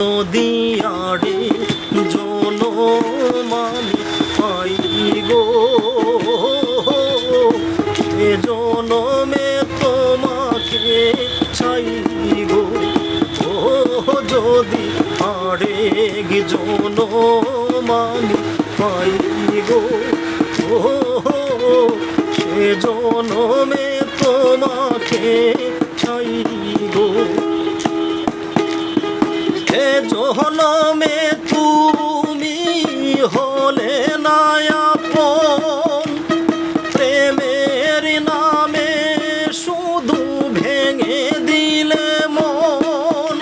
যদি আরে জনমানি পাই গো সে জনমে তোমাকে চাই গো যদি আরে জনমানি পাই গো সে জনমে তোমাকে চাই গো এ জনমে তুমি হলে না আপন প্রেমের নামে শুধু ভেঙে দিলে মন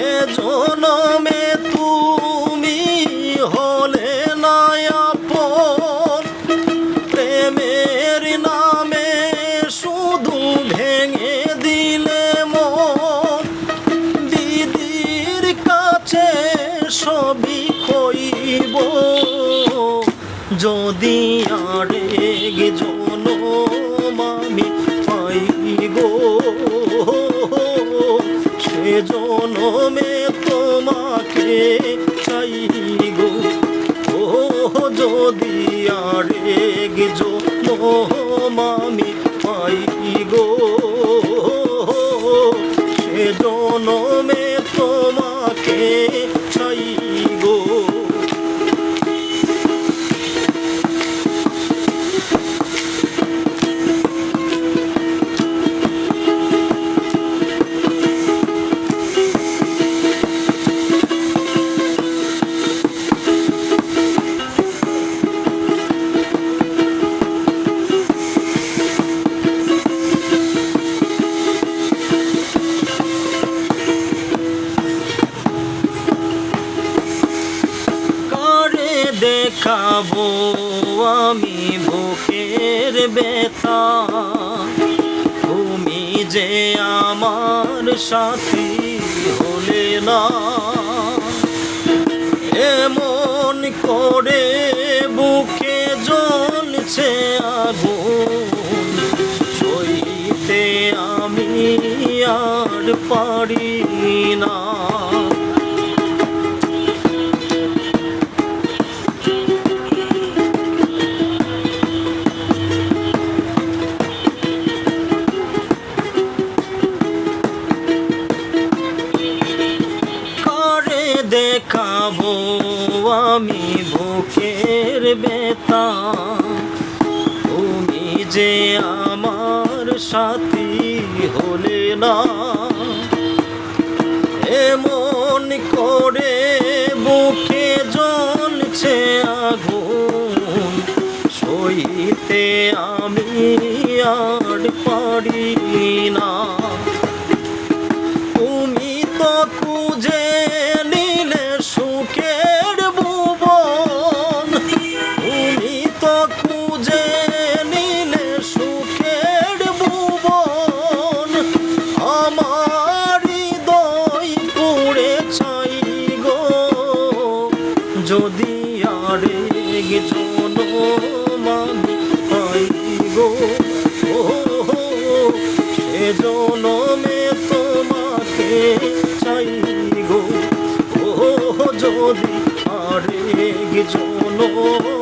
এ জনমে তুমি হলে না আপন প্রেমের নামে শুধু ভেঙে দিলে মন দিদির কাছে সবই কইব যদি আরেক জনম আমি পাই গো সে জনমে তোমাকে চাই গো যদি আরেক জনম আমি পাই গো সে জনমে তোমাকে চাই গো দেখাবো আমি বুকের ব্যথা তুমি যে আমার সাথী হলে না এমন করে বুকে জ্বলছে আগুন সইতে আমি আর পারি না দেখাবো আমি বুকের ব্যথা তুমি যে আমার সাথী হলে না এমন করে বুকে জ্বলছে আগুন সইতে আমি আর পারি না তুমি তো খুঁজে নিলে সুখের ভুবন তুমি তো খুঁজে নিলে সুখের ভুবন আমার হৃদয় পুড়ে ছাই গো যদি আরেক জনম আমি পাই গো সে জনমে তোমাকে চাই গো যদি আরেক জনম